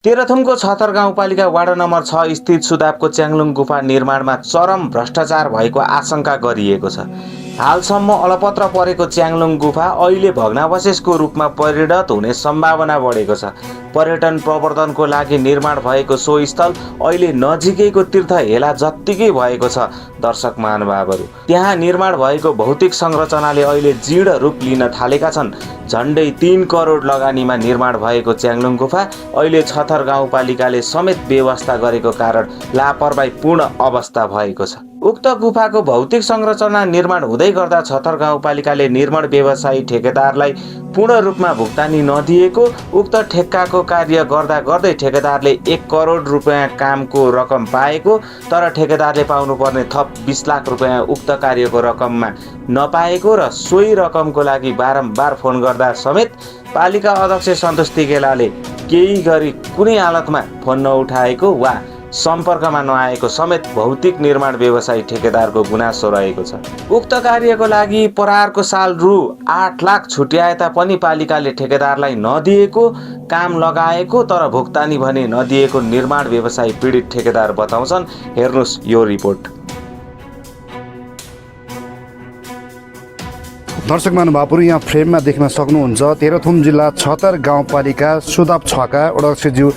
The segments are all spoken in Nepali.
तेह्रथुमको छतर गाउँपालिका वार्ड नम्बर 6 स्थित सुदापको च्याङलुङ गुफा निर्माणमा चरम भ्रष्टाचार भएको आशंका गरिएको छ। हालसम्म अलपत्र परेको च्याङलुङ गुफा अहिले भग्नावशेषको रूपमा परिणत हुने सम्भावना बढेको छ। पर्यटन प्रवर्धनको लागि निर्माण भएको सो स्थल अहिले नजिकैको तीर्थ हेला जत्तिकै भएको छ। दर्शक महानुभावहरू, त्यहाँ निर्माण भएको भौतिक संरचनाले अहिले जीर्ण रूप लिन थालेका छन्। झन्डै 3 करोड लगानीमा निर्माण भएको च्याङलुङ गुफा अहिले छतर गाउँपालिकाले समेत व्यवस्था गरेको कारण लापरवाहीपूर्ण अवस्था भएको छ। उक्त गुफाको भौतिक संरचना निर्माण हुँदै गर्दा छतर गाउँपालिकाले निर्माण व्यवसायी ठेकेदारलाई पूर्ण रूपमा भुक्तानी नदिएको, उक्त ठेक्काको कार्य गर्दा गर्दै ठेकेदारले 1 करोड रुपियाँ कामको रकम पाएको, तर ठेकेदारले पाउनुपर्ने थप 20 लाख रुपियाँ उक्त कार्यको रकममा नपाएको र सोही रकमको लागि बारम्बार फोन गर्दा समेत पालिका अध्यक्ष सन्तोष तिगेलाले केही गरी कुनै हालतमा फोन नउठाएको वा सम्पर्कमा नआएको समेत भौतिक निर्माण व्यवसायी ठेकेदारको गुनासो रहेको छ। उक्त कार्यको लागि परारको साल रु 8 लाख छुट्याए तापनि पालिकाले ठेकेदारलाई नदिएको, काम लगाएको तर भुक्तानी भने नदिएको निर्माण व्यवसायी पीडित ठेकेदार बताउँछन्। हेर्नुस् यो रिपोर्ट। दर्शक महानुभावहरू, यहाँ फ्रेममा देख्न सक्नुहुन्छ तेह्रथुम जिल्ला छतर गाउँपालिका सुदाप 6 का अध्यक्षज्यू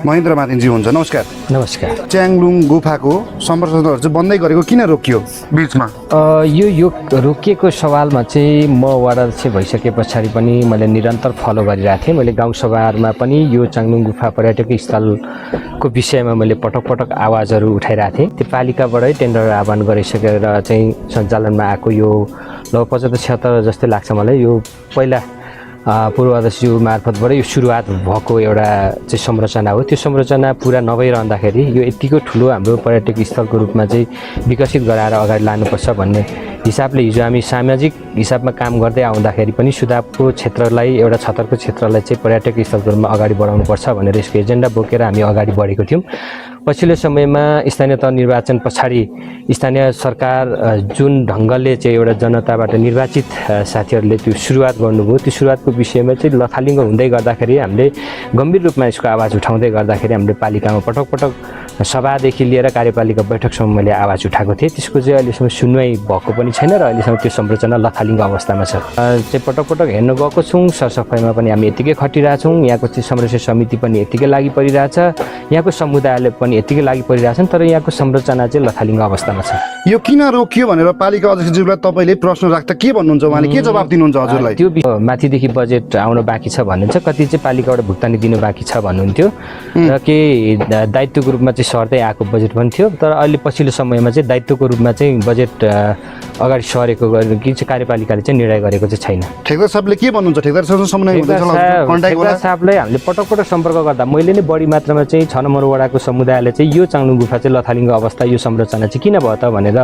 महेन्द्र मार्तिनजी हुन्छ। नमस्कार। नमस्कार। च्याङलुङ गुफाको संरचनाहरू चाहिँ बन्दै गरेको किन रोकियो बिचमा? यो रोकिएको सवालमा चाहिँ म वार्ड अध्यक्ष भइसके पछाडि पनि मैले निरन्तर फलो गरिरहेको थिएँ। मैले गाउँसभाहरूमा पनि यो च्याङलुङ गुफा पर्यटकीय स्थलको विषयमा मैले पटक पटक आवाजहरू उठाइरहेको थिएँ। त्यो पालिकाबाटै टेन्डर आह्वान गरिसकेर चाहिँ सञ्चालनमा आएको यो लगभग 75-76 जस्तै लाग्छ मलाई। यो पहिला पूर्व अध्यक्षज्यू मार्फतबाट यो सुरुवात भएको एउटा चाहिँ संरचना हो। त्यो संरचना पुरा नभइरहँदाखेरि यो यतिको ठुलो हाम्रो पर्यटकीय स्थलको रूपमा चाहिँ विकसित गराएर अगाडि लानुपर्छ भन्ने हिसाबले हिजो हामी सामाजिक हिसाबमा काम गर्दै आउँदाखेरि पनि सुदापको क्षेत्रलाई, एउटा छतरको क्षेत्रलाई चाहिँ पर्यटकीय स्थलको रूपमा अगाडि बढाउनुपर्छ भनेर यसको एजेन्डा बोकेर हामी अगाडि बढेको थियौँ। पछिल्लो समयमा स्थानीय तह निर्वाचन पछाडि स्थानीय सरकार जुन ढङ्गले चाहिँ एउटा जनताबाट निर्वाचित साथीहरूले त्यो सुरुवात गर्नुभयो, त्यो सुरुवातको विषयमा चाहिँ लथालिङ्ग हुँदै गर्दाखेरि हामीले गम्भीर रूपमा यसको आवाज उठाउँदै गर्दाखेरि हामीले पालिकामा पटक पटक सभादेखि लिएर कार्यपालिका बैठकसम्म मैले आवाज उठाएको थिएँ। त्यसको चाहिँ अहिलेसम्म सुनवाई भएको पनि छैन र अहिलेसम्म त्यो संरचना लथालिङ्ग अवस्थामा छ। चाहिँ पटक पटक हेर्न गएको छौँ, सरसफाइमा पनि हामी यतिकै खटिरहेछौँ, यहाँको चाहिँ संरक्षण समिति पनि यतिकै लागि परिरहेछ, यहाँको समुदायले पनि यतिकै लागि परिरहेछन्, तर यहाँको संरचना चाहिँ लथालिङ्ग अवस्थामा छ। यो किन रोकियो भनेर पालिका अध्यक्षज्यूलाई तपाईँले प्रश्न राख्दा के भन्नुहुन्छ, उहाँले के जवाब दिनुहुन्छ हजुरलाई? त्यो माथिदेखि बजेट आउन बाँकी छ भन्नुहुन्छ, कति चाहिँ पालिकाबाट भुक्तानी दिनु बाँकी छ भन्नुहुन्थ्यो र केही दायित्वको रूपमा चाहिँ सर्दै आएको बजेट पनि थियो। तर अहिले पछिल्लो समयमा चाहिँ दायित्वको रूपमा चाहिँ बजेट अगाडि सरेको कि चाहिँ कार्यपालिकाले चाहिँ निर्णय गरेको चाहिँ छैन। ठेकेदार साहबले के भन्नुहुन्छ? ठेकेदार साहबलाई हामीले पटक पटक सम्पर्क गर्दा मैले नै बढी मात्रामा चाहिँ 6 नम्बर वडाको समुदायले चाहिँ यो च्याङलुङ गुफा चाहिँ लथालिङ्ग अवस्था, यो संरचना चाहिँ किन भयो त भनेर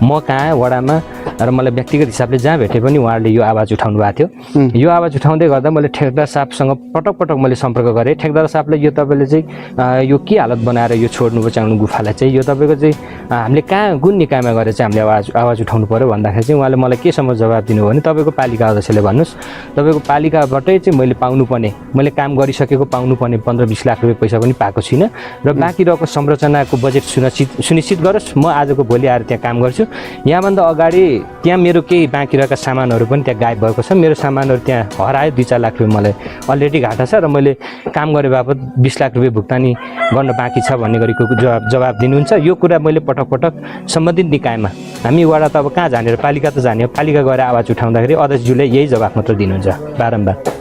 म कहाँ वडामा र मलाई व्यक्तिगत हिसाबले जहाँ भेटे पनि उहाँहरूले यो आवाज उठाउनु भएको थियो। यो आवाज उठाउँदै गर्दा मैले ठेकेदार साहबसँग पटक पटक मैले सम्पर्क गरेँ। ठेकेदार साहबले यो तपाईँले चाहिँ यो के हालत बनाएर यो छोड्नुभयो च्याङलुङ गुफालाई चाहिँ, यो तपाईँको चाहिँ हामीले कहाँ कुन निकायमा गएर चाहिँ हामीले आवाज उठाउनु पऱ्यो भन्दाखेरि चाहिँ उहाँले मलाई केसम्म जवाब दिनुभयो भने तपाईँको पालिका अध्यक्षले भन्नुहोस्, तपाईँको पालिकाबाटै चाहिँ मैले पाउनुपर्ने, मैले काम गरिसकेको पाउनुपर्ने 15-20 लाख रुपियाँ पैसा पनि पाएको छुइनँ र बाँकी रहेको संरचनाको बजेट सुनिश्चित गरोस्, म आजको भोलि आएर त्यहाँ काम गर्छु। यहाँभन्दा अगाडि त्यहाँ मेरो केही बाँकी रहेका सामानहरू पनि त्यहाँ गायब भएको छ, मेरो सामानहरू त्यहाँ हरायो, 2-4 लाख रुपियाँ मलाई अलरेडी घाटा छ र मैले काम गरे बापत 20 लाख रुपियाँ भुक्तानी गर्न बाँकी छ भन्ने गरेको जवाब दिनुहुन्छ। यो कुरा मैले पटक पटक सम्बन्धित निकायमा, हामी वडा त अब कहाँ जाने र पालिका त जाने हो, पालिका गएर आवाज उठाउँदाखेरि अध्यक्षज्यूले यही जवाब मात्र दिनुहुन्छ बारम्बार।